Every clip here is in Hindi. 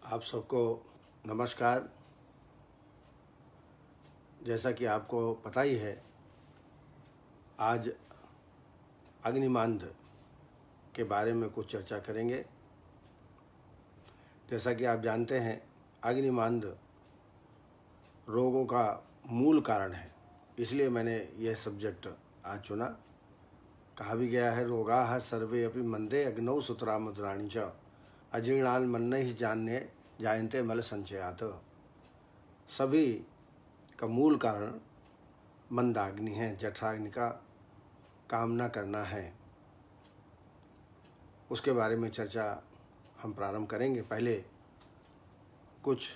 आप सबको नमस्कार। जैसा कि आपको पता ही है, आज अग्निमांद के बारे में कुछ चर्चा करेंगे। जैसा कि आप जानते हैं, अग्निमांद रोगों का मूल कारण है, इसलिए मैंने यह सब्जेक्ट आज चुना। कहा भी गया है, रोगाः सर्वे अपि मंदे अग्नौ सुतरा मुद्राणी च अजीर्णान् मन्नैः जान्ये जायन्ते मल संचयात्। सभी का मूल कारण मंदाग्नि है, जठराग्नि का काम न करना है। उसके बारे में चर्चा हम प्रारंभ करेंगे। पहले कुछ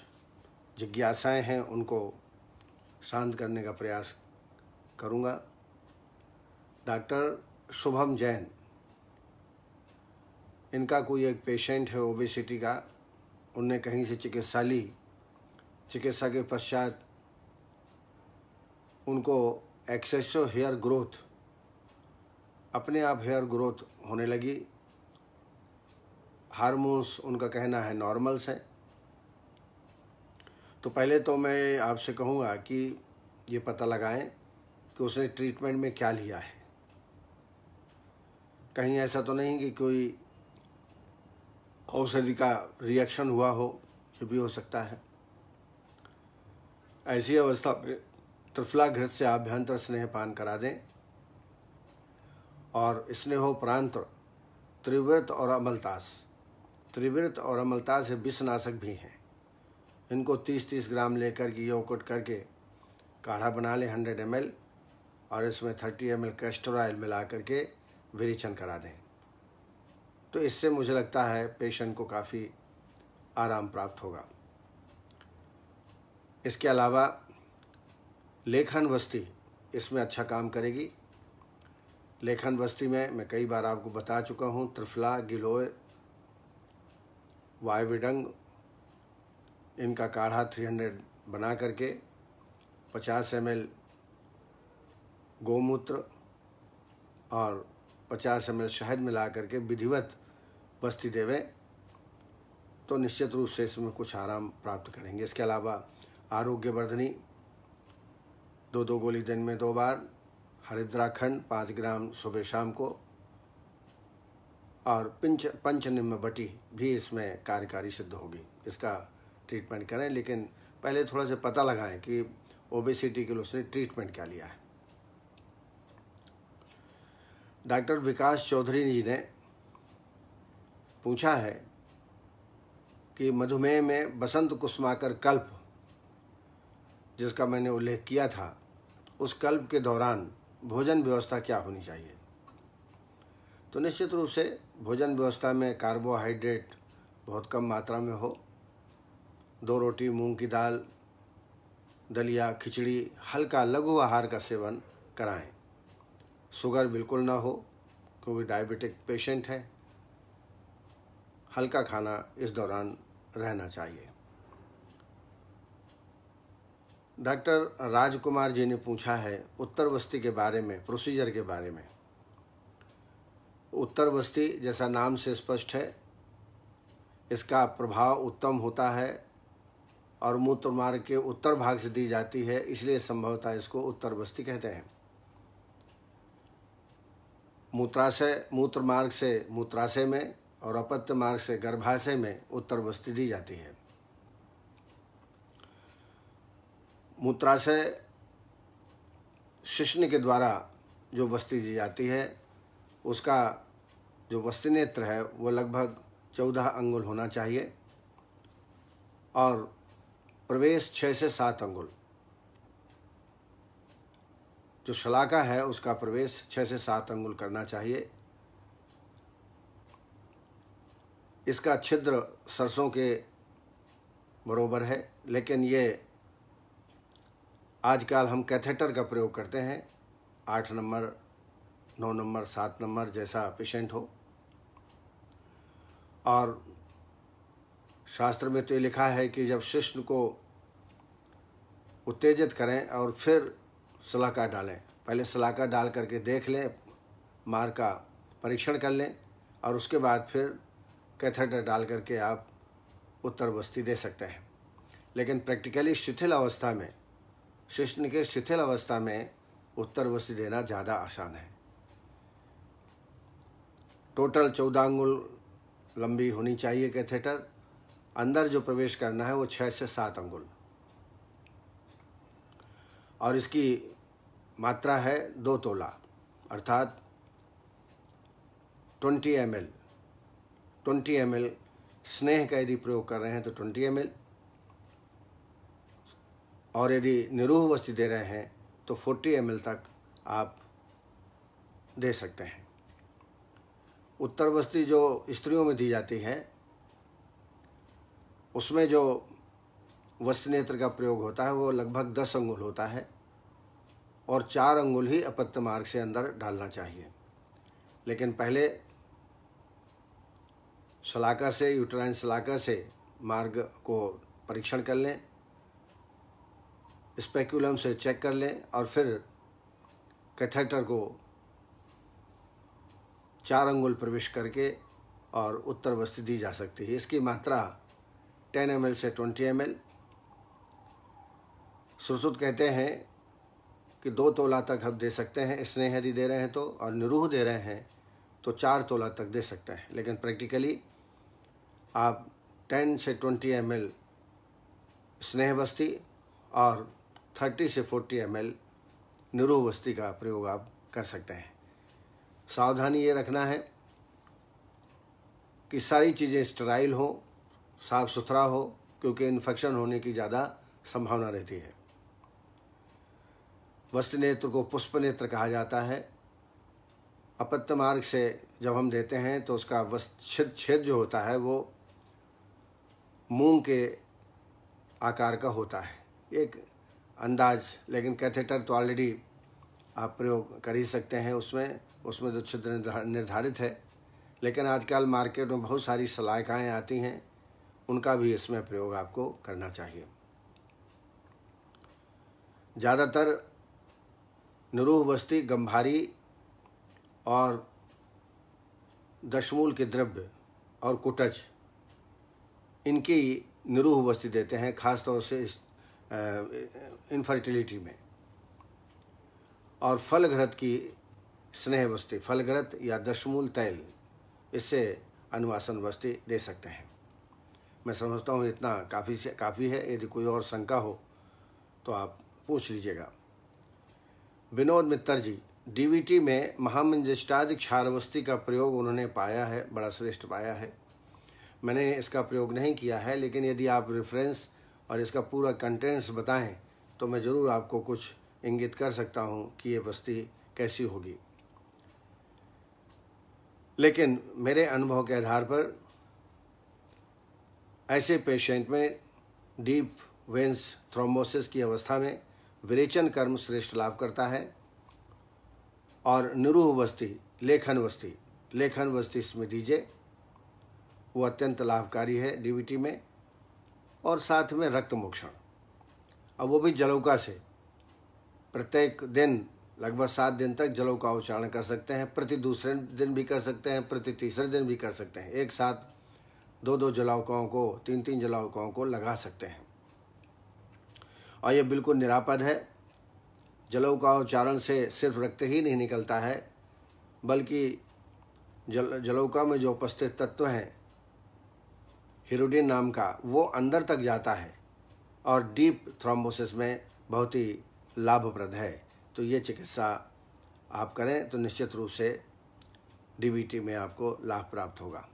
जिज्ञासाएं हैं, उनको शांत करने का प्रयास करूंगा। डॉक्टर शुभम जैन, इनका कोई एक पेशेंट है ओबेसिटी का। उनने कहीं से चिकित्सा के पश्चात उनको एक्सेसिव हेयर ग्रोथ, अपने आप हेयर ग्रोथ होने लगी। हार्मोन्स उनका कहना है नॉर्मल्स है। तो पहले तो मैं आपसे कहूँगा कि ये पता लगाएं कि उसने ट्रीटमेंट में क्या लिया है। कहीं ऐसा तो नहीं कि कोई औषधि का रिएक्शन हुआ हो, ये भी हो सकता है। ऐसी अवस्था में त्रिफला घृत से आभ्यंतर स्नेहपान करा दें और स्नेहोपरांत त्रिवृत और अमलतास विषनाशक भी हैं। इनको 30-30 ग्राम लेकर के योगुट करके काढ़ा बना लें 100 ml, और इसमें 30 ml कैस्टर ऑयल मिला करके विरेचन करा दें। तो इससे मुझे लगता है पेशेंट को काफ़ी आराम प्राप्त होगा। इसके अलावा लेखन वस्ती इसमें अच्छा काम करेगी। लेखन वस्ती में मैं कई बार आपको बता चुका हूँ, त्रिफला, गिलोय, वायविडंग, इनका काढ़ा 300 बना करके 50 ml गोमूत्र और 50 ml शहद मिला करके विधिवत बस्ती देवें तो निश्चित रूप से इसमें कुछ आराम प्राप्त करेंगे। इसके अलावा आरोग्यवर्धनी 2 गोली दिन में 2 बार, हरिद्राखंड 5 ग्राम सुबह शाम को, और पंचनिम्न बटी भी इसमें कार्यकारी सिद्ध होगी। इसका ट्रीटमेंट करें, लेकिन पहले थोड़ा सा पता लगाएं कि ओबेसिटी के लिए उसने ट्रीटमेंट क्या लिया है। डॉक्टर विकास चौधरी जी ने पूछा है कि मधुमेह में बसंत कुसुमाकर कल्प, जिसका मैंने उल्लेख किया था, उस कल्प के दौरान भोजन व्यवस्था क्या होनी चाहिए। तो निश्चित रूप से भोजन व्यवस्था में कार्बोहाइड्रेट बहुत कम मात्रा में हो। 2 रोटी मूंग की दाल, दलिया, खिचड़ी, हल्का लघु आहार का सेवन कराएं। शुगर बिल्कुल ना हो, क्योंकि डायबिटिक पेशेंट है। हल्का खाना इस दौरान रहना चाहिए। डॉक्टर राजकुमार जी ने पूछा है उत्तर बस्ती के बारे में, प्रोसीजर के बारे में। उत्तर बस्ती जैसा नाम से स्पष्ट है, इसका प्रभाव उत्तम होता है और मूत्र मार्ग के उत्तर भाग से दी जाती है, इसलिए संभवतः इसको उत्तर बस्ती कहते हैं। मूत्र मार्ग से मूत्राशय में और अपत्य मार्ग से गर्भाशय में उत्तर बस्ती दी जाती है। मूत्राशय शिश्न के द्वारा जो बस्ती दी जाती है, उसका जो वस्ति नेत्र है वो लगभग 14 अंगुल होना चाहिए और प्रवेश 6 से 7 अंगुल। जो शलाका है उसका प्रवेश 6 से 7 अंगुल करना चाहिए। इसका छिद्र सरसों के बरोबर है, लेकिन ये आजकल हम कैथेटर का प्रयोग करते हैं। 8 नंबर, 9 नंबर, 7 नंबर, जैसा पेशेंट हो। और शास्त्र में तो ये लिखा है कि जब शिश्न को उत्तेजित करें और फिर शलाका डालें, पहले शलाका डाल करके देख लें, मार्ग का परीक्षण कर लें, और उसके बाद फिर कैथेटर डाल करके आप उत्तर वस्ती दे सकते हैं, लेकिन प्रैक्टिकली शिथिल अवस्था में, शिश्न के शिथिल अवस्था में उत्तर वस्ती देना ज़्यादा आसान है। टोटल 14 अंगुल लंबी होनी चाहिए कैथेटर। अंदर जो प्रवेश करना है वो 6 से 7 अंगुल, और इसकी मात्रा है 2 तोला अर्थात 20 ml। 20 ml स्नेह का यदि प्रयोग कर रहे हैं तो 20 ml, और यदि निरूह वस्ती दे रहे हैं तो 40 ml तक आप दे सकते हैं। उत्तर वस्ती जो स्त्रियों में दी जाती है उसमें जो वस्त्र नेत्र का प्रयोग होता है वो लगभग 10 अंगुल होता है, और 4 अंगुल ही अपत्य मार्ग से अंदर डालना चाहिए। लेकिन पहले शलाका से, यूट्राइन शलाका से मार्ग को परीक्षण कर लें, स्पेक्यूलम से चेक कर लें, और फिर कैथेटर को 4 अंगुल प्रवेश करके और उत्तर वस्ती दी जा सकती है। इसकी मात्रा 10 ml से 20 ml। सुश्रुत कहते हैं कि 2 तोला तक हम दे सकते हैं स्नेह यदि दे रहे हैं तो, और निरूह दे रहे हैं तो 4 तोला तक दे सकते हैं। लेकिन प्रैक्टिकली आप 10 से 20 ml स्नेह वस्ती और 30 से 40 ml निरूह वस्ती का प्रयोग आप कर सकते हैं। सावधानी ये रखना है कि सारी चीज़ें स्टेराइल हो, साफ सुथरा हो, क्योंकि इन्फेक्शन होने की ज़्यादा संभावना रहती है। वस्त्र नेत्र को पुष्प नेत्र कहा जाता है। अपत्य मार्ग से जब हम देते हैं तो उसका वस्त्र छेद जो होता है वो मूंग के आकार का होता है, एक अंदाज। लेकिन कैथेटर तो ऑलरेडी आप प्रयोग कर ही सकते हैं, उसमें तो छिद्र निर्धारित है। लेकिन आजकल मार्केट में बहुत सारी सलाइकाएँ आती हैं, उनका भी इसमें प्रयोग आपको करना चाहिए। ज़्यादातर निरूह वस्ती गंभारी और दशमूल के द्रव्य और कुटज, इनकी निरूह वस्ती देते हैं, खासतौर से इनफर्टिलिटी में। और फलघृत की स्नेह वस्ती, फलघृत या दशमूल तैल, इससे अनुवासन वस्ती दे सकते हैं। मैं समझता हूँ इतना काफ़ी है। यदि कोई और शंका हो तो आप पूछ लीजिएगा। विनोद मित्तर जी, डीवीटी में महामंजिष्टादि क्षारवस्ती का प्रयोग उन्होंने पाया है, बड़ा श्रेष्ठ पाया है। मैंने इसका प्रयोग नहीं किया है, लेकिन यदि आप रेफरेंस और इसका पूरा कंटेंट्स बताएं तो मैं ज़रूर आपको कुछ इंगित कर सकता हूँ कि ये वस्ती कैसी होगी। लेकिन मेरे अनुभव के आधार पर ऐसे पेशेंट में डीप वेंस थ्रोम्बोसिस की अवस्था में विरेचन कर्म श्रेष्ठ लाभ करता है, और निरूह वस्ती, लेखन वस्ती इसमें दीजिए, वो अत्यंत लाभकारी है डीवीटी में। और साथ में रक्त मोक्षण, अब वो भी जलौका से प्रत्येक दिन लगभग 7 दिन तक जलौ का उच्चारण कर सकते हैं। प्रति दूसरे दिन भी कर सकते हैं, प्रति तीसरे दिन भी कर सकते हैं। एक साथ 2-2 जलौकाओं को, 3-3 जलौकाओं को लगा सकते हैं, और ये बिल्कुल निरापद है। जलौ का उच्चारण से सिर्फ रक्त ही नहीं निकलता है, बल्कि जलौका में जो उपस्थित तत्व हैं हिरुडिन नाम का, वो अंदर तक जाता है और डीप थ्रोम्बोसिस में बहुत ही लाभप्रद है। तो ये चिकित्सा आप करें तो निश्चित रूप से डीवीटी में आपको लाभ प्राप्त होगा।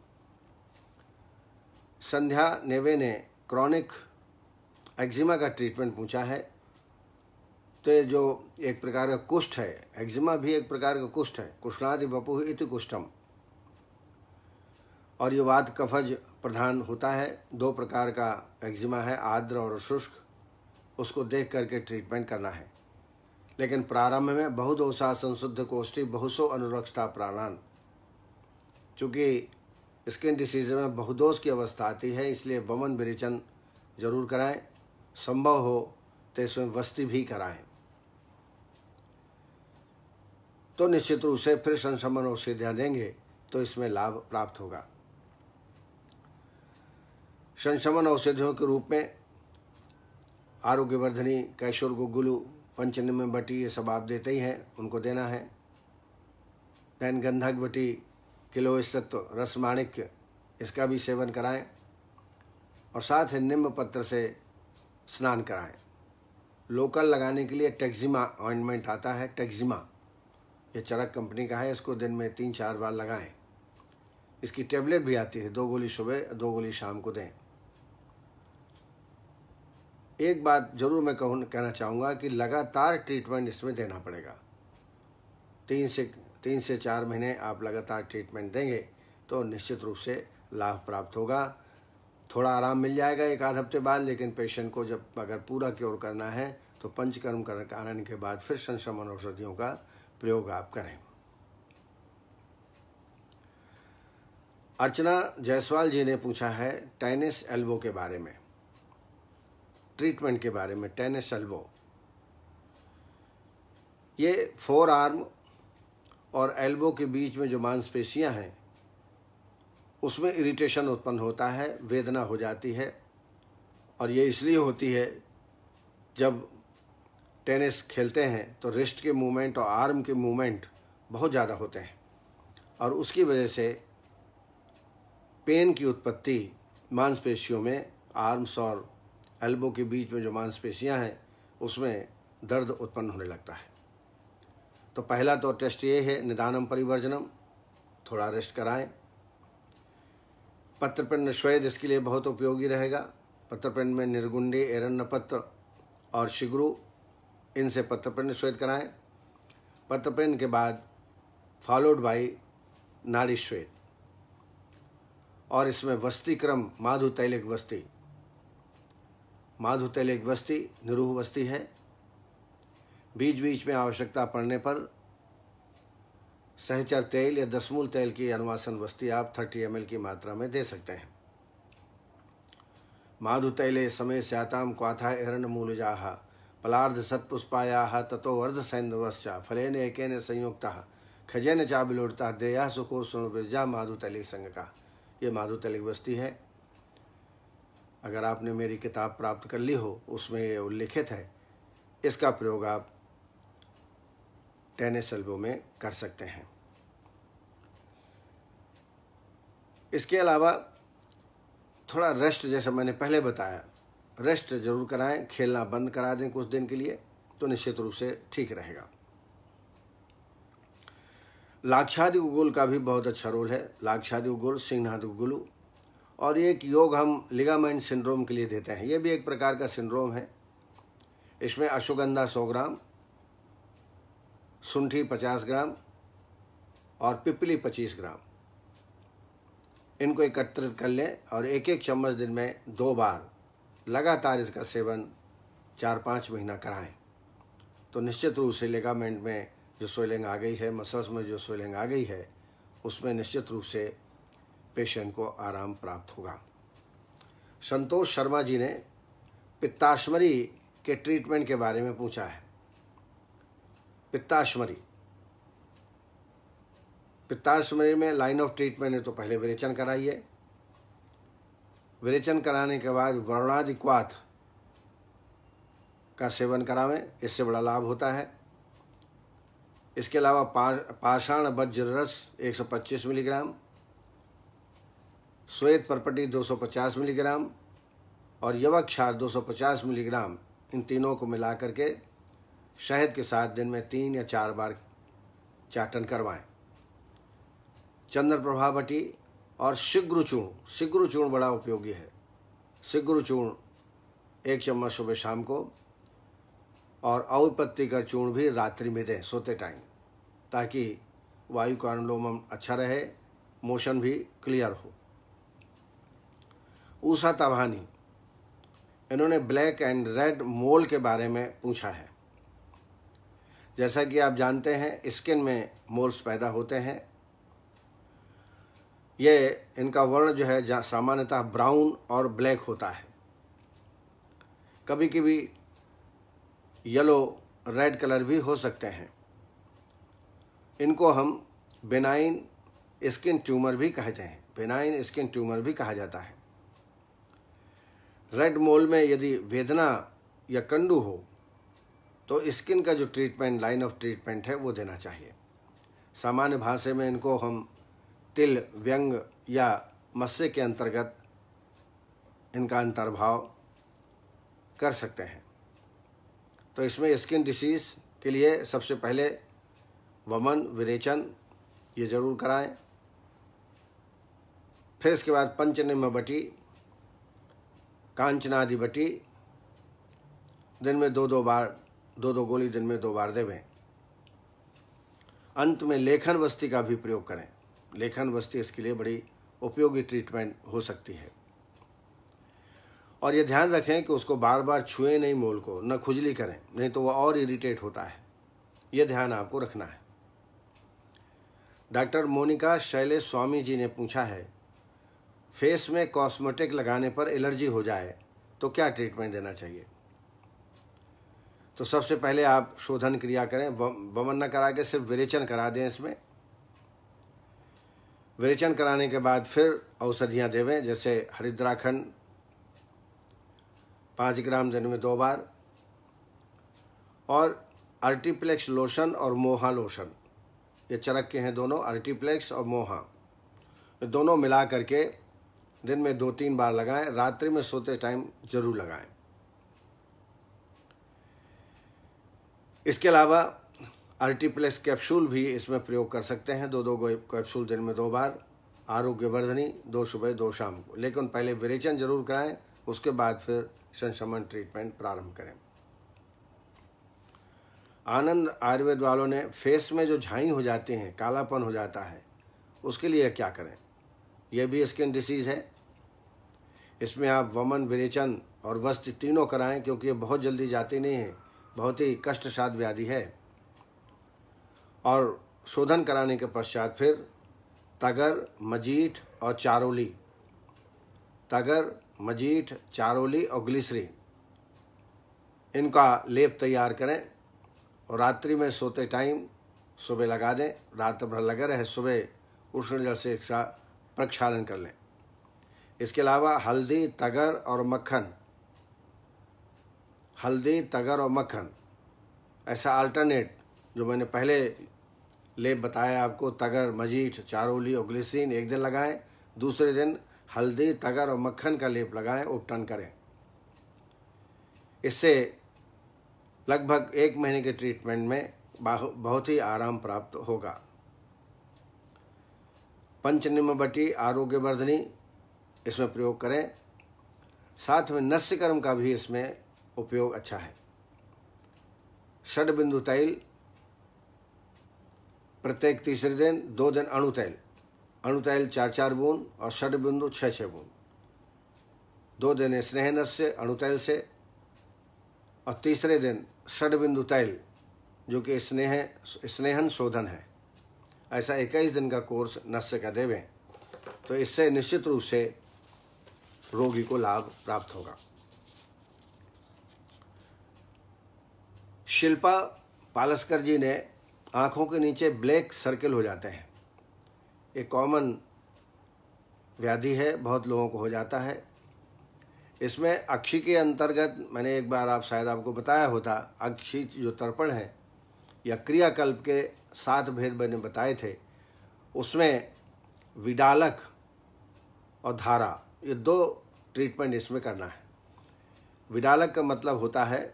संध्या नेवे ने क्रॉनिक एक्जिमा का ट्रीटमेंट पूछा है। तो ये जो एक प्रकार का कुष्ठ है, एक्जिमा भी एक प्रकार का कुष्ठ है, कुष्णादि वपुः इति कुष्ठम, और ये वात कफज प्रधान होता है। 2 प्रकार का एक्जिमा है, आर्द्र और शुष्क, उसको देख करके ट्रीटमेंट करना है। लेकिन प्रारंभ में बहुदोषा संशुद्ध कोष्ठी बहुसो अनुरक्षता प्राणान, चूँकि स्किन डिसीज में बहुदोष की अवस्था आती है, इसलिए वमन विरेचन जरूर कराएं, संभव हो तो इसमें वस्ती भी कराएं, तो निश्चित रूप से फिर संशमन औषधियाँ देंगे तो इसमें लाभ प्राप्त होगा। संशमन औषधियों के रूप में आरोग्यवर्धनी, कैशोर गुग्गुलू, पंचनिम्न बटी, ये सब आप देते ही हैं, उनको देना है। दैन गंधक बटी, किलोइस्तत्व, रसमाणिक्य, इसका भी सेवन कराएं और साथ ही नीम पत्र से स्नान कराएं। लोकल लगाने के लिए टेक्जिमा ऑइंटमेंट आता है, टेक्जिमा, ये चरक कंपनी का है, इसको दिन में 3-4 बार लगाएं। इसकी टेबलेट भी आती है, 2 गोली सुबह 2 गोली शाम को दें। एक बात जरूर मैं कहना चाहूँगा कि लगातार ट्रीटमेंट इसमें देना पड़ेगा। 3 से 4 महीने आप लगातार ट्रीटमेंट देंगे तो निश्चित रूप से लाभ प्राप्त होगा। थोड़ा आराम मिल जाएगा 1-8 हफ्ते बाद, लेकिन पेशेंट को जब अगर पूरा क्योर करना है तो पंचकर्म कराने के बाद फिर संशमन औषधियों का प्रयोग आप करें। अर्चना जायसवाल जी ने पूछा है टेनिस एल्बो के बारे में, ट्रीटमेंट के बारे में। टेनिस एल्बो, ये फोर आर्म और एल्बो के बीच में जो मांसपेशियां हैं उसमें इरिटेशन उत्पन्न होता है, वेदना हो जाती है, और ये इसलिए होती है जब टेनिस खेलते हैं तो रिस्ट के मूवमेंट और आर्म के मूवमेंट बहुत ज़्यादा होते हैं और उसकी वजह से पेन की उत्पत्ति मांसपेशियों में, आर्म्स और एल्बो के बीच में जो मांसपेशियां हैं उसमें दर्द उत्पन्न होने लगता है। तो पहला तो टेस्ट ये है निदानम परिवर्जनम, थोड़ा रेस्ट कराएं। पत्रपिंड श्वेद इसके लिए बहुत उपयोगी रहेगा। पत्रपिंड में निर्गुंडी, एरण्यपत्र और शिग्रू, इनसे पत्रपिंड श्वेद कराएं। पत्रपिंड के बाद फॉलोड बाई नाड़ी श्वेद, और इसमें वस्ती क्रम माधु तैलिक वस्ती, माधु तैलिक वस्ती निरूह वस्ती है। बीच बीच में आवश्यकता पड़ने पर सहचर तेल या दसमूल तेल की अनुवासन वस्ती आप 30 ml की मात्रा में दे सकते हैं। माधु तैले समय स्याताम क्वाथा एरण्य मूलजाः पलार्ध सत्पुष्पायाः ततो वर्ध सैंधवस्या फलेन एकेन संयुक्तः खजेन चाबिलोड़ता देया सुखो सुनोजा माधु तैलिक संग का, ये माधु तैलिक वस्ती है। अगर आपने मेरी किताब प्राप्त कर ली हो उसमें ये उल्लिखित है। इसका प्रयोग आप टेनिस एल्बो में कर सकते हैं। इसके अलावा थोड़ा रेस्ट, जैसा मैंने पहले बताया, रेस्ट जरूर कराएं, खेलना बंद करा दें कुछ दिन के लिए तो निश्चित रूप से ठीक रहेगा। लाक्षादि गुगुल का भी बहुत अच्छा रोल है। लाक्षादि गुगुल, सिंहनादि गुगुलू, और एक योग हम लिगामेंट सिंड्रोम के लिए देते हैं। ये भी एक प्रकार का सिंड्रोम है। इसमें अश्वगंधा 100 ग्राम, शुंठी 50 ग्राम और पिपली 25 ग्राम, इनको एकत्रित कर लें और 1-1 चम्मच दिन में 2 बार लगातार इसका सेवन 4-5 महीना कराएं तो निश्चित रूप से लिगामेंट में जो स्वेलिंग आ गई है, मसल्स में जो स्वेलिंग आ गई है, उसमें निश्चित रूप से पेशेंट को आराम प्राप्त होगा। संतोष शर्मा जी ने पित्ताश्मरी के ट्रीटमेंट के बारे में पूछा है। पित्ताश्मरी, पित्ताश्मरी में लाइन ऑफ ट्रीटमेंट है तो पहले विरेचन कराइए। विरेचन कराने के बाद वरुणादिक्वाथ का सेवन करावें, इससे बड़ा लाभ होता है। इसके अलावा पाषाण वज्र रस 125 मिलीग्राम, श्वेत परपटी 250 मिलीग्राम और यवक्षार 250 मिलीग्राम, इन तीनों को मिला करके शहद के साथ दिन में 3 या 4 बार चाटन करवाएं। चंद्रप्रभा बटी और शिग्रू चूर्ण, शिग्रू चूर्ण बड़ा उपयोगी है। शिग्रू चूर्ण 1 चम्मच सुबह शाम को, और औरपत्ती का चूर्ण भी रात्रि में दें सोते टाइम, ताकि वायु का अनुलोमन अच्छा रहे, मोशन भी क्लियर हो। उषा तवानी, इन्होंने ब्लैक एंड रेड मोल के बारे में पूछा है। जैसा कि आप जानते हैं स्किन में मोल्स पैदा होते हैं। ये इनका वर्ण जो है सामान्यतः ब्राउन और ब्लैक होता है, कभी कभी येलो रेड कलर भी हो सकते हैं। इनको हम बेनाइन स्किन ट्यूमर भी कहते हैं, बेनाइन स्किन ट्यूमर भी कहा जाता है। रेड मोल में यदि वेदना या कंडू हो तो स्किन का जो ट्रीटमेंट, लाइन ऑफ ट्रीटमेंट है वो देना चाहिए। सामान्य भाषा में इनको हम तिल, व्यंग या मत्स्य के अंतर्गत इनका अंतर्भाव कर सकते हैं। तो इसमें स्किन डिसीज़ के लिए सबसे पहले वमन, विरेचन ये जरूर कराएं। फिर इसके बाद पंचनिम्न बटी, कांचनादि बटी दिन में 2-2 बार, 2-2 गोली दिन में 2 बार देवें। अंत में लेखन वस्ती का भी प्रयोग करें। लेखन वस्ती इसके लिए बड़ी उपयोगी ट्रीटमेंट हो सकती है। और ये ध्यान रखें कि उसको बार बार छुएं नहीं मोल को, न खुजली करें, नहीं तो वह और इरिटेट होता है। ये ध्यान आपको रखना है। डॉक्टर मोनिका शैलेश स्वामी जी ने पूछा है, फेस में कॉस्मेटिक लगाने पर एलर्जी हो जाए तो क्या ट्रीटमेंट देना चाहिए? तो सबसे पहले आप शोधन क्रिया करें, वमन न करा के सिर्फ विरेचन करा दें। इसमें विरेचन कराने के बाद फिर औषधियाँ देवें, जैसे हरिद्राखंड 5 ग्राम दिन में 2 बार, और आर्टिप्लेक्स लोशन और मोहा लोशन, ये चरक के हैं दोनों, आर्टिप्लेक्स और मोहा, दोनों मिला करके दिन में 2-3 बार लगाएं। रात्रि में सोते टाइम जरूर लगाएं। इसके अलावा आर्टिप्लेक्स कैप्सूल भी इसमें प्रयोग कर सकते हैं, 2-2 कैप्सूल दिन में 2 बार, आरोग्यवर्धनी, 2 सुबह 2 शाम को। लेकिन पहले विरेचन जरूर कराएं, उसके बाद फिर संशमन ट्रीटमेंट प्रारंभ करें। आनंद आयुर्वेद वालों ने फेस में जो झाई हो जाती हैं, कालापन हो जाता है, उसके लिए क्या करें? यह भी स्किन डिसीज़ है। इसमें आप वमन, विरेचन और वस्त्र तीनों कराएं, क्योंकि ये बहुत जल्दी जाती नहीं है, बहुत ही कष्टसाध्य व्याधि है। और शोधन कराने के पश्चात फिर तगर, मजीठ और चारोली, तगर, मजीठ, चारोली और ग्लिसरीन, इनका लेप तैयार करें और रात्रि में सोते टाइम सुबह लगा दें। रात भर लगे रहे, सुबह उष्ण जल से इसका प्रक्षालन कर लें। इसके अलावा हल्दी, तगर और मक्खन, हल्दी, तगर और मक्खन, ऐसा अल्टरनेट जो मैंने पहले लेप बताया आपको, तगर, मजीठ, चारोली और ग्लिसरीन, एक दिन लगाएं, दूसरे दिन हल्दी, तगर और मक्खन का लेप लगाएं, उपटन करें। इससे लगभग 1 महीने के ट्रीटमेंट में बहुत ही आराम प्राप्त होगा। पंचनिम्न बटी, आरोग्यवर्धनी, इसमें प्रयोग करें। साथ में नस्यकर्म का भी इसमें उपयोग अच्छा है। षडबिंदु तैल प्रत्येक तीसरे दिन, 2 दिन अणु तैल 4-4 बूंद और षडबिंदु 6-6 बूंद, 2 दिन स्नेह नस्य अणु तैल से, और तीसरे दिन षडबिंदु तैल जो कि स्नेहन शोधन है। ऐसा 21 दिन का कोर्स नस्य का देवें, तो इससे निश्चित रूप से रोगी को लाभ प्राप्त होगा। शिल्पा पालस्कर जी ने आँखों के नीचे ब्लैक सर्कल हो जाते हैं, एक कॉमन व्याधि है, बहुत लोगों को हो जाता है। इसमें अक्षि के अंतर्गत मैंने एक बार शायद आपको बताया होता, अक्षि जो तर्पण है या क्रियाकल्प के 7 भेद मैंने बताए थे, उसमें विडालक और धारा, ये 2 ट्रीटमेंट इसमें करना है। विडालक का मतलब होता है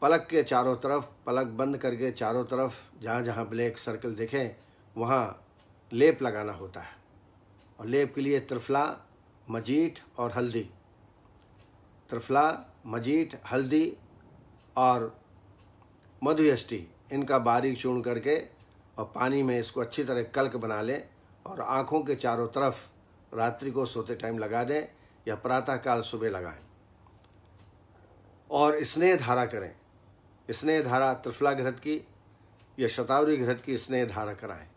पलक के चारों तरफ, पलक बंद करके चारों तरफ जहाँ जहाँ ब्लैक सर्कल दिखें वहाँ लेप लगाना होता है। और लेप के लिए त्रिफला, मजीठ और हल्दी, त्रिफला, मजीठ, हल्दी और मधुयष्टि, इनका बारीक चूर्ण करके और पानी में इसको अच्छी तरह कल्क बना लें और आँखों के चारों तरफ रात्रि को सोते टाइम लगा दें या प्रातःकाल सुबह लगाएं। और स्नेह धारा करें। स्नेह धारा त्रिफला घृत की या शतावरी घृत की स्नेह धारा कराएं।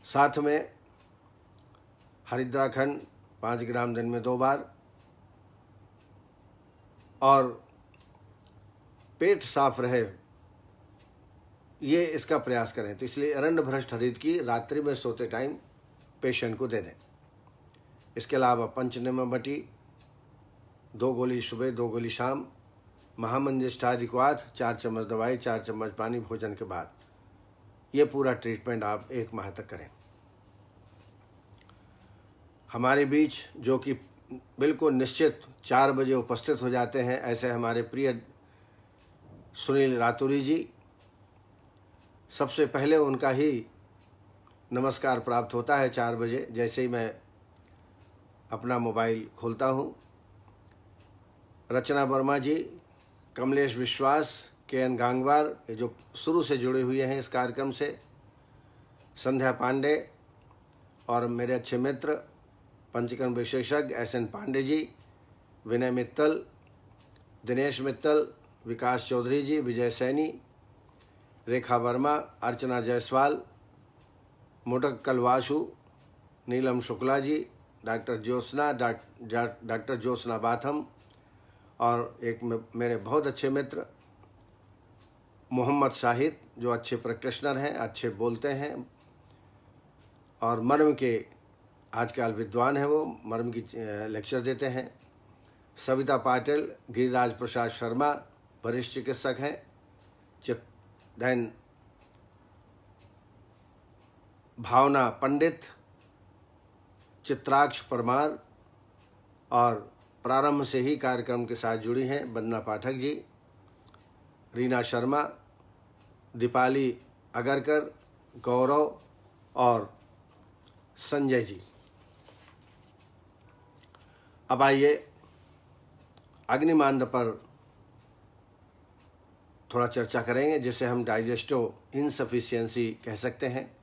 साथ में हरिद्राखंड 5 ग्राम दिन में 2 बार, और पेट साफ रहे ये इसका प्रयास करें। तो इसलिए अरण्य भ्रष्ट हरित की रात्रि में सोते टाइम पेशेंट को दे दें। इसके अलावा पंचनिम्बटी 2 गोली सुबह 2 गोली शाम, महामंजिष्ठाधिक्वाथ 4 चम्मच दवाई 4 चम्मच पानी भोजन के बाद, ये पूरा ट्रीटमेंट आप 1 माह तक करें। हमारे बीच जो कि बिल्कुल निश्चित 4 बजे उपस्थित हो जाते हैं, ऐसे हमारे प्रिय सुनील रातुरी जी, सबसे पहले उनका ही नमस्कार प्राप्त होता है 4 बजे जैसे ही मैं अपना मोबाइल खोलता हूँ। रचना वर्मा जी, कमलेश विश्वास, KN गांगवार, ये जो शुरू से जुड़े हुए हैं इस कार्यक्रम से, संध्या पांडे और मेरे अच्छे मित्र पंचकर्म विशेषज्ञ SN पांडे जी, विनय मित्तल, दिनेश मित्तल, विकास चौधरी जी, विजय सैनी, रेखा वर्मा, अर्चना जायसवाल, मुटक्कल वासु, नीलम शुक्ला जी, डॉक्टर ज्योत्सना बाथम और एक मेरे बहुत अच्छे मित्र मोहम्मद शाहिद, जो अच्छे प्रैक्टिशनर हैं, अच्छे बोलते हैं और मर्म के आजकल विद्वान हैं, वो मर्म की लेक्चर देते हैं। सविता पाटिल, गिरिराज प्रसाद शर्मा वरिष्ठ चिकित्सक हैं। देन भावना पंडित, चित्राक्ष परमार और प्रारंभ से ही कार्यक्रम के साथ जुड़ी हैं वंदना पाठक जी, रीना शर्मा, दीपाली अगरकर, गौरव और संजय जी। अब आइए अग्निमांद पर थोड़ा चर्चा करेंगे, जिसे हम डाइजेस्टिव इनसफिशिएंसी कह सकते हैं।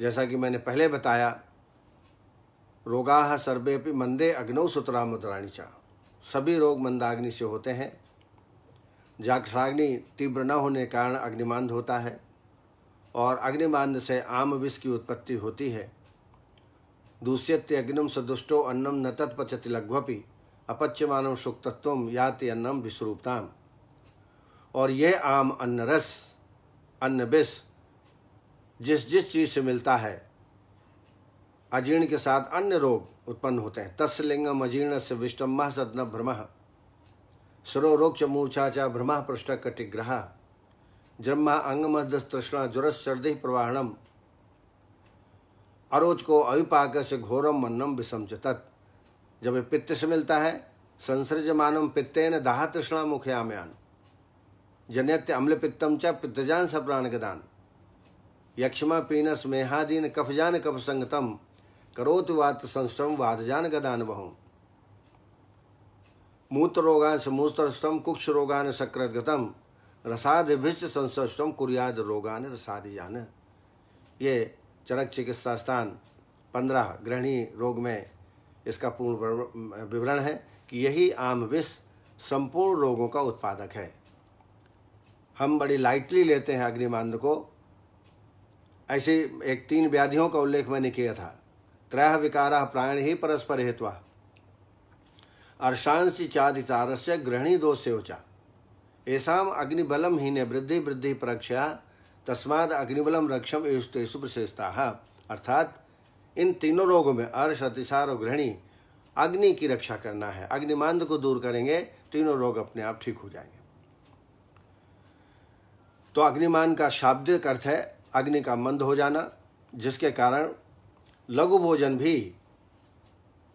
जैसा कि मैंने पहले बताया, रोगाः सर्वेपि मंदे अग्नौ सुतरा मुद्राणि च, सभी रोग मंदाग्नि से होते हैं। जाठराग्नि तीव्र न होने के कारण अग्निमांद होता है और अग्निमांद से आम विष की उत्पत्ति होती है। दूष्यत्य अग्निम सदुष्टो अन्नम न तत्पचति लघ्वपि अपच्यमानम सुक्तत्वम याति अन्नम विस्वरूपताम। और यह आम अन्न रस, अन्न विष जिस जिस चीज से मिलता है, अजीर्ण के साथ अन्य रोग उत्पन्न होते हैं। तस्य लिंगम अजीर्ण से विष्टम्भः सदन भ्रमः सरो रोग च मूर्छा च भ्रमः पृष्ठ कटिग्रह जन्मा अंगमध्यस्तृष्णा ज्वरश्चर्दि प्रवाहणम अरोच को अविपाक से घोरम मन्नम विषम च तत्। जब ये पित्त से मिलता है, संसृजमानम पित्तेन दाह तृष्णा मुखयाम्यान जन्यत्य अम्ल पित्तम च पित्तजान स प्राणगदान यक्षमा पीनस मेहादीन कफजान कफ संगतम करोत वात संश्रम वादजान गदान बहु मूत्र रोगान से मूत्रष्टम कुक्ष रोगान सकृतगतम रसादिभिश्च संसष्टम कुर्याद रोगान रसादिजान। ये चरक चिकित्सा स्थान 15 गृहिणी रोग में इसका पूर्ण विवरण है कि यही आम विष संपूर्ण रोगों का उत्पादक है। हम बड़ी लाइटली लेते हैं अग्निमांद को। ऐसे एक 3 व्याधियों का उल्लेख मैंने किया था। त्रयः विकाराः प्राण ही परस्पर हेत्वा अर्शांसि चादिचारस्य गृहिणी दोषयोचा येषाम अग्निबलम हीने वृद्धि वृद्धि प्रक्षया तस्माद अग्निबलम रक्षम एषु प्रशेषताः। अर्थात इन तीनों रोगों में अर्श, अतिसार और गृहिणी अग्नि की रक्षा करना है। अग्निमांद को दूर करेंगे, तीनों रोग अपने आप ठीक हो जाएंगे। तो अग्निमान का शाब्दिक अर्थ है अग्नि का मंद हो जाना, जिसके कारण लघु भोजन भी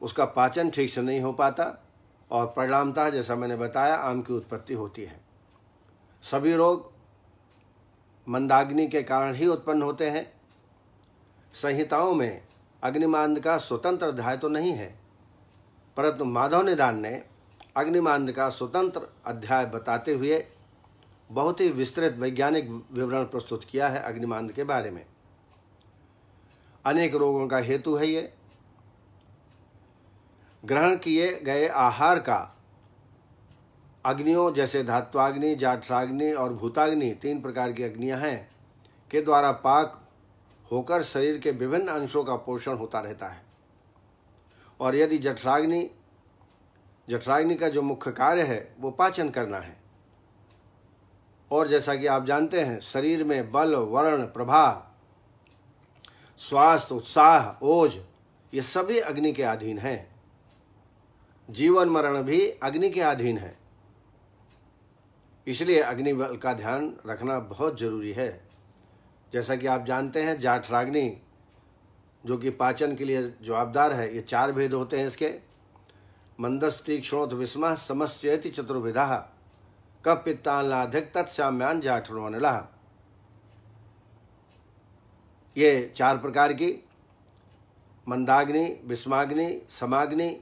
उसका पाचन ठीक से नहीं हो पाता और परिणामतः जैसा मैंने बताया आम की उत्पत्ति होती है। सभी रोग मंदाग्नि के कारण ही उत्पन्न होते हैं। संहिताओं में अग्निमांद का स्वतंत्र अध्याय तो नहीं है, परंतु माधव निदान ने अग्निमांद का स्वतंत्र अध्याय बताते हुए बहुत ही विस्तृत वैज्ञानिक विवरण प्रस्तुत किया है अग्निमांद के बारे में। अनेक रोगों का हेतु है ये। ग्रहण किए गए आहार का अग्नियों जैसे धात्वाग्नि, जाठराग्नि और भूताग्नि 3 प्रकार की अग्नियां हैं के द्वारा पाक होकर शरीर के विभिन्न अंशों का पोषण होता रहता है। और यदि जठराग्नि का जो मुख्य कार्य है वो पाचन करना है। और जैसा कि आप जानते हैं, शरीर में बल, वर्ण, प्रभा, स्वास्थ्य, उत्साह, ओज ये सभी अग्नि के अधीन हैं। जीवन मरण भी अग्नि के अधीन है। इसलिए अग्नि बल का ध्यान रखना बहुत जरूरी है। जैसा कि आप जानते हैं, जाठराग्नि जो कि पाचन के लिए जवाबदार है, ये 4 भेद होते हैं इसके। मंदस तीक्ष्णोत विस्मः समश्चेति चतुर्विधः कप पित्तान्लाधिक तत्साम्यान जाठरोनलः। ये 4 प्रकार की मंदाग्नि, विस्माग्नि, समाग्नि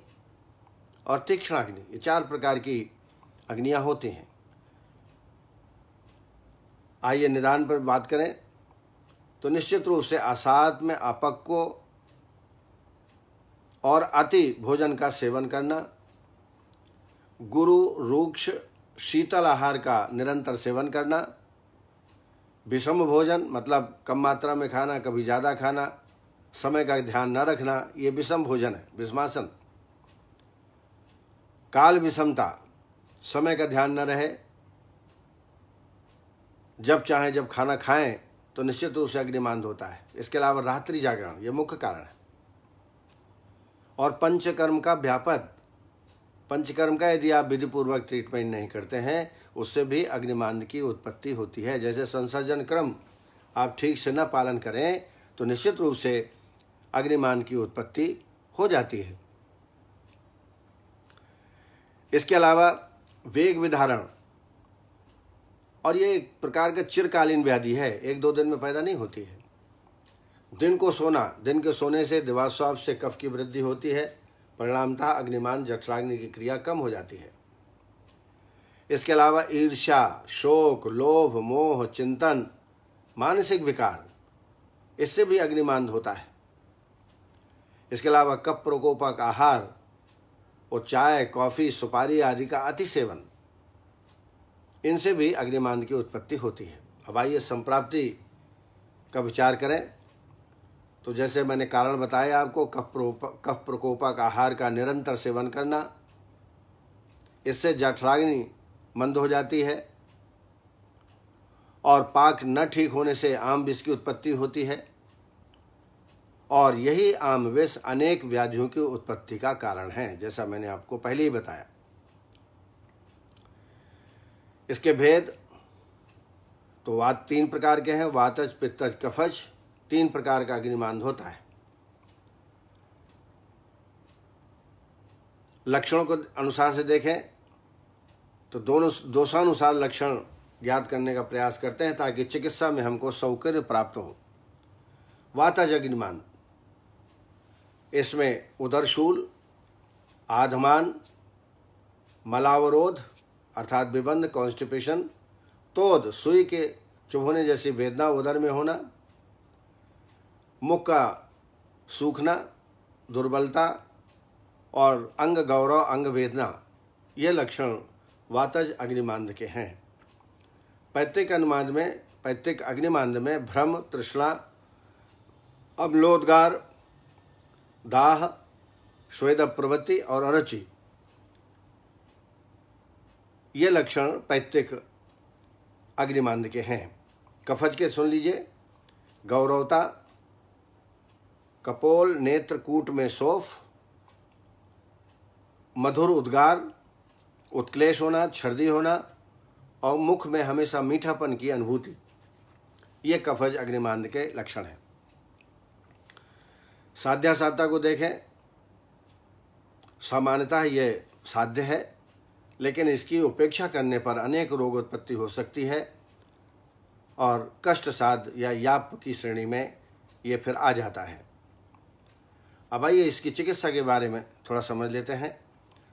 और तीक्ष्णाग्नि, ये 4 प्रकार की अग्नियां होती हैं। आइए निदान पर बात करें तो निश्चित रूप से असात में अपक्व और अति भोजन का सेवन करना, गुरु रूक्ष शीतल आहार का निरंतर सेवन करना, विषम भोजन मतलब कम मात्रा में खाना, कभी ज़्यादा खाना, समय का ध्यान न रखना, ये विषम भोजन है, विषमासन। काल विषमता, समय का ध्यान न रहे, जब चाहे जब खाना खाएं तो निश्चित रूप से अग्निमांद होता है। इसके अलावा रात्रि जागरण, ये मुख्य कारण है। और पंचकर्म का व्यापक, पंचकर्म का यदि आप विधिपूर्वक ट्रीटमेंट नहीं करते हैं, उससे भी अग्निमांद की उत्पत्ति होती है। जैसे संसर्जन क्रम आप ठीक से न पालन करें तो निश्चित रूप से अग्निमांद की उत्पत्ति हो जाती है। इसके अलावा वेग विधारण, और ये एक प्रकार का चिरकालीन व्याधि है, 1-2 दिन में पैदा नहीं होती है। दिन को सोना, दिन के सोने से दिवास्वाप से कफ की वृद्धि होती है, परिणामतः अग्निमान जठराग्नि की क्रिया कम हो जाती है। इसके अलावा ईर्ष्या, शोक, लोभ, मोह, चिंतन, मानसिक विकार, इससे भी अग्निमांद होता है। इसके अलावा कफ प्रकोपक आहार और चाय, कॉफी, सुपारी आदि का अति सेवन, इनसे भी अग्निमांद की उत्पत्ति होती है। अब आइए संप्राप्ति का विचार करें तो जैसे मैंने कारण बताया आपको, कफ प्रकोपक आहार का निरंतर सेवन करना, इससे जठराग्नि मंद हो जाती है और पाक न ठीक होने से आम विष की उत्पत्ति होती है, और यही आम विष अनेक व्याधियों की उत्पत्ति का कारण है, जैसा मैंने आपको पहले ही बताया। इसके भेद तो वात 3 प्रकार के हैं, वातज, पित्तज, कफज, 3 प्रकार का अग्निमांद होता है। लक्षणों को अनुसार से देखें तो दोनों दोषानुसार लक्षण ज्ञात करने का प्रयास करते हैं ताकि चिकित्सा में हमको सौकर्य प्राप्त हो। वातज अग्निमांद, इसमें उदरशूल, आधमान, मलावरोध अर्थात विबंध, कॉन्स्टिपेशन, तोद, सुई के चुभोने जैसी वेदना उदर में होना, मुख का सूखना, दुर्बलता और अंग गौरव, अंग वेदना, ये लक्षण वातज अग्निमांद के हैं। पैतृक अग्निमांद में भ्रम, तृष्णा, अम्लोद्गार, दाह, स्वेद प्रवृत्ति और अरुचि, ये लक्षण पैतृक अग्निमांद के हैं। कफज के सुन लीजिए, गौरवता, कपोल नेत्र कूट में सौफ, मधुर उद्गार, उत्क्लेश होना, छर्दी होना और मुख में हमेशा मीठापन की अनुभूति, ये कफज अग्निमांद के लक्षण हैं। साध्यासाधता को देखें, सामान्यतः ये साध्य है, लेकिन इसकी उपेक्षा करने पर अनेक रोग उत्पत्ति हो सकती है और कष्ट साध या याप की श्रेणी में ये फिर आ जाता है। अब आइए इसकी चिकित्सा के बारे में थोड़ा समझ लेते हैं।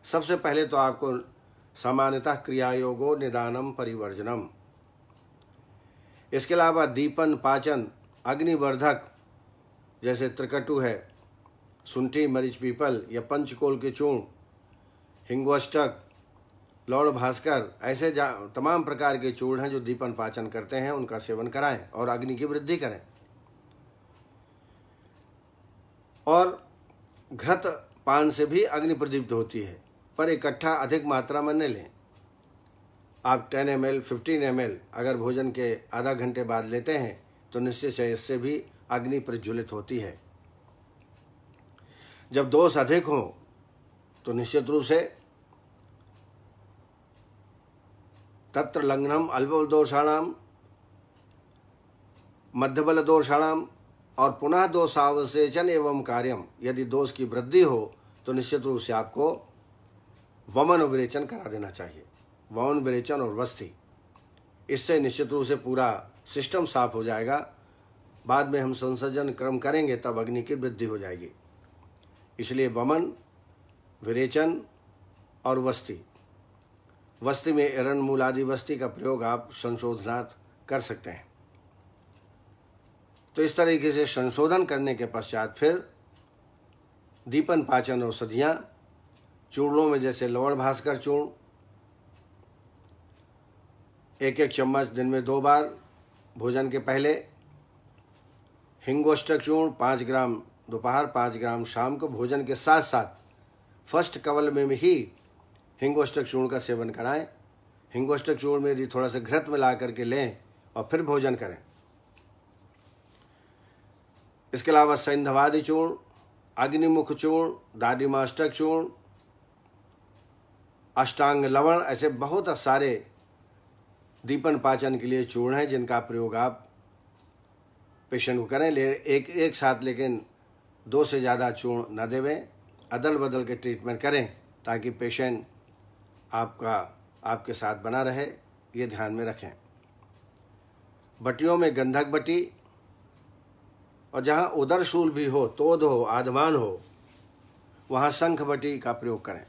सबसे पहले तो आपको सामान्यतः क्रियायोगो निदानम परिवर्जनम, इसके अलावा दीपन, पाचन, अग्निवर्धक जैसे त्रिकटु है, सुंठी, मरीच, पीपल या पंचकोल के चूर्ण, हिंगोष्टक, लौड़ भास्कर, ऐसे तमाम प्रकार के चूर्ण हैं जो दीपन पाचन करते हैं, उनका सेवन कराएं और अग्नि की वृद्धि करें। और घृत पान से भी अग्नि प्रदीप्त होती है, पर इकट्ठा अधिक मात्रा में न लें। आप 10 ml, 15 ml अगर भोजन के आधा घंटे बाद लेते हैं तो निश्चय से इससे भी अग्नि प्रज्वलित होती है। जब दोष अधिक हों तो निश्चित रूप से तत्र लंघनम अल्पबल दोषाणाम मध्यबल दोषाणाम और पुनः दोषावशेषण एवं कार्यम, यदि दोष की वृद्धि हो तो निश्चित रूप से आपको वमन विरेचन करा देना चाहिए। वमन विरेचन और वस्ति, इससे निश्चित रूप से पूरा सिस्टम साफ हो जाएगा। बाद में हम संसर्जन क्रम करेंगे तब अग्नि की वृद्धि हो जाएगी। इसलिए वमन, विरेचन और वस्ति, वस्ति में एरन मूल आदि वस्ति का प्रयोग आप संशोधनार्थ कर सकते हैं। तो इस तरीके से संशोधन करने के पश्चात फिर दीपन पाचन औषधियाँ चूर्णों में, जैसे लवण भास्कर चूर्ण 1-1 चम्मच दिन में 2 बार भोजन के पहले, हिंगोष्टक चूर्ण 5 ग्राम दोपहर, 5 ग्राम शाम को। भोजन के साथ साथ फर्स्ट कवल में ही हिंगोष्टक चूर्ण का सेवन कराएं। हिंगोष्टक चूर्ण में यदि थोड़ा सा घृत मिला करके लें और फिर भोजन करें। इसके अलावा सैंधवादि चूर्ण, अग्निमुख चूर्ण, दादिमाष्टक चूर्ण, अष्टांग लवण, ऐसे बहुत सारे दीपन पाचन के लिए चूर्ण हैं जिनका प्रयोग आप पेशेंट को करें। एक साथ लेकिन 2 से ज़्यादा चूर्ण न देवें, अदल बदल के ट्रीटमेंट करें ताकि पेशेंट आपके साथ बना रहे, ये ध्यान में रखें। बटियों में गंधक बटी और जहाँ उदरशूल भी हो, तोद हो, आधमान हो, वहाँ शंख बटी का प्रयोग करें।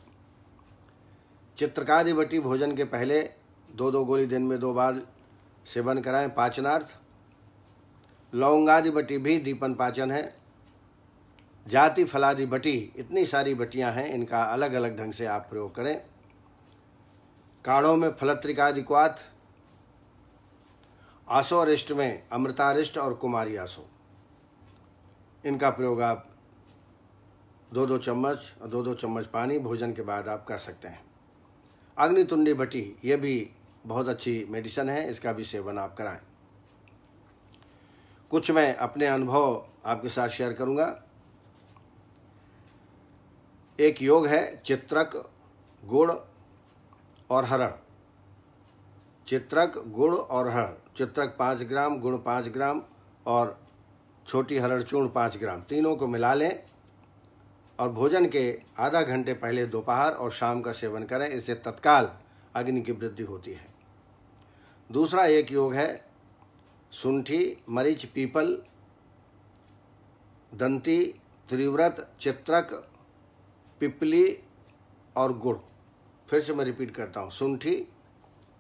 चित्रकादि बटी भोजन के पहले 2-2 गोली दिन में 2 बार सेवन कराएं पाचनार्थ। लौंगादि बटी भी दीपन पाचन है। जाति फलादि बटी, इतनी सारी बटियां हैं, इनका अलग अलग ढंग से आप प्रयोग करें। काढ़ों में फलत्रिकादि क्वाथ, आसो अरिष्ट में अमृतारिष्ट और कुमारी आसो, इनका प्रयोग आप 2-2 चम्मच और 2-2 चम्मच पानी भोजन के बाद आप कर सकते हैं। अग्नितुंडी बटी, ये भी बहुत अच्छी मेडिसिन है, इसका भी सेवन आप कराएं। कुछ मैं अपने अनुभव आपके साथ शेयर करूंगा। एक योग है चित्रक, गुड़ और हरड़। चित्रक, गुड़ और हरड़। चित्रक 5 ग्राम, गुड़ 5 ग्राम और छोटी हरड़ चूर्ण 5 ग्राम, तीनों को मिला लें और भोजन के आधा घंटे पहले दोपहर और शाम का सेवन करें। इससे तत्काल अग्नि की वृद्धि होती है। दूसरा एक योग है सुंठी, मरीच, पीपल, दंती, त्रिव्रत, चित्रक, पिपली और गुड़। फिर से मैं रिपीट करता हूँ, सुंठी,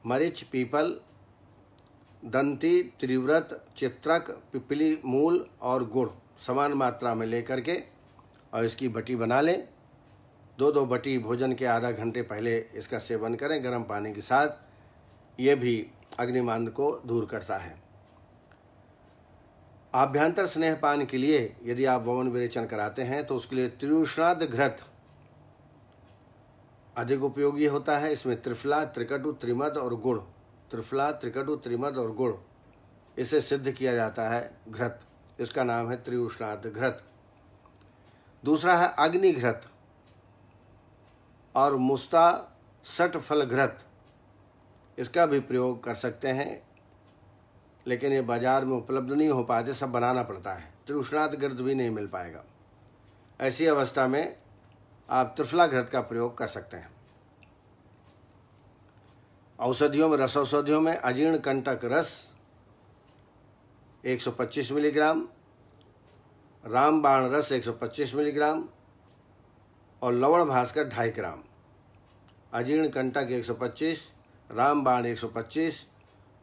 मरीच, पीपल, दंती, त्रिव्रत, चित्रक, पिपली मूल और गुड़ समान मात्रा में लेकर के और इसकी बटी बना लें। 2-2 बटी भोजन के आधा घंटे पहले इसका सेवन करें गर्म पानी के साथ। ये भी अग्निमांद को दूर करता है। आभ्यंतर स्नेहपान के लिए यदि आप वमन विरेचन कराते हैं तो उसके लिए त्रिउष्णाद घृत अधिक उपयोगी होता है। इसमें त्रिफला, त्रिकटु, त्रिमद और गुड़, त्रिफला, त्रिकटु, त्रिमद और गुड़, इसे सिद्ध किया जाता है घृत। इसका नाम है त्रिउष्णाद घृत। दूसरा है अग्निघृत और मुस्ता सठ फल घृत, इसका भी प्रयोग कर सकते हैं, लेकिन ये बाजार में उपलब्ध नहीं हो पाते, सब बनाना पड़ता है। त्रिउष्णाद घृत भी नहीं मिल पाएगा। ऐसी अवस्था में आप त्रिफला घृत का प्रयोग कर सकते हैं। औषधियों में, रस औषधियों में अजीर्ण कंटक रस 125 मिलीग्राम, रामबाण रस 125 मिलीग्राम और लवण भास्कर 2.5 ग्राम। अजीर्ण कंटक 125, रामबाण 125,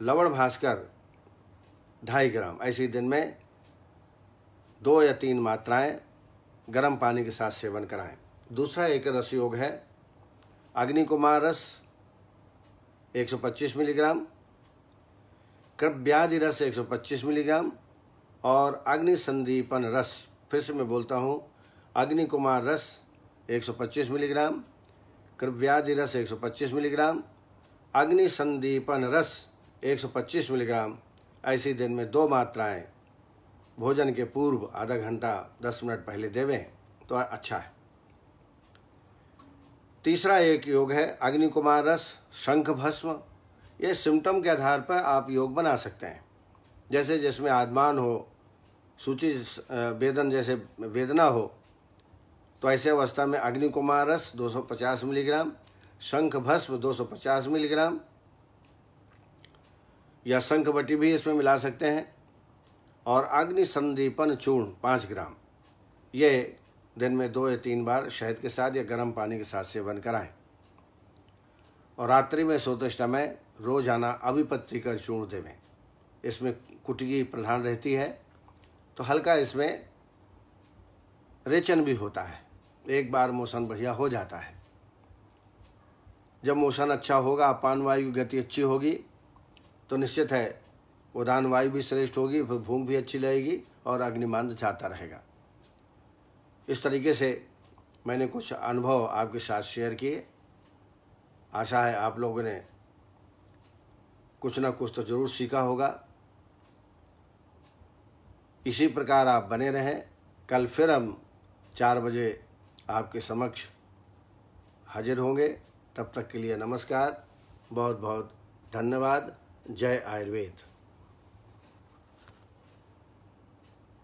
लवण भास्कर 2.5 ग्राम। ऐसे दिन में 2 या 3 मात्राएं गर्म पानी के साथ सेवन कराएं। दूसरा एक रस योग है अग्निकुमार रस 125 मिलीग्राम, कृव्यादि रस 125 मिलीग्राम और अग्नि संदीपन रस, फिर से मैं बोलता हूँ, अग्निकुमार रस 125 मिलीग्राम, कृव्यादि रस 125 मिलीग्राम, अग्नि संदीपन रस 125 मिलीग्राम। ऐसी दिन में 2 मात्राएं भोजन के पूर्व आधा घंटा 10 मिनट पहले देवें तो अच्छा है। तीसरा एक योग है अग्नि कुमार रस, शंख भस्म। ये सिम्टम के आधार पर आप योग बना सकते हैं। जैसे जिसमें आदमान हो, सूची वेदन जैसे वेदना हो, तो ऐसे अवस्था में अग्नि कुमार रस 250 मिलीग्राम, शंख भस्म 250 मिलीग्राम या शंख बटी भी इसमें मिला सकते हैं, और अग्नि संदीपन चूर्ण 5 ग्राम। ये दिन में 2 या 3 बार शहद के साथ या गर्म पानी के साथ सेवन कराएं। और रात्रि में सोते समय रोजाना अभिपत्ति कर चूर्ण देवें। इसमें कुटकी प्रधान रहती है, तो हल्का इसमें रेचन भी होता है। एक बार मोशन बढ़िया हो जाता है। जब मोशन अच्छा होगा, अपान वायु की गति अच्छी होगी, तो निश्चित है उदान वायु भी श्रेष्ठ होगी, फिर भूख भी अच्छी लगेगी और अग्निमांद जाता रहेगा। इस तरीके से मैंने कुछ अनुभव आपके साथ शेयर किए। आशा है आप लोगों ने कुछ ना कुछ तो जरूर सीखा होगा। इसी प्रकार आप बने रहें। कल फिर हम 4 बजे आपके समक्ष हाजिर होंगे। तब तक के लिए नमस्कार, बहुत बहुत धन्यवाद। जय आयुर्वेद।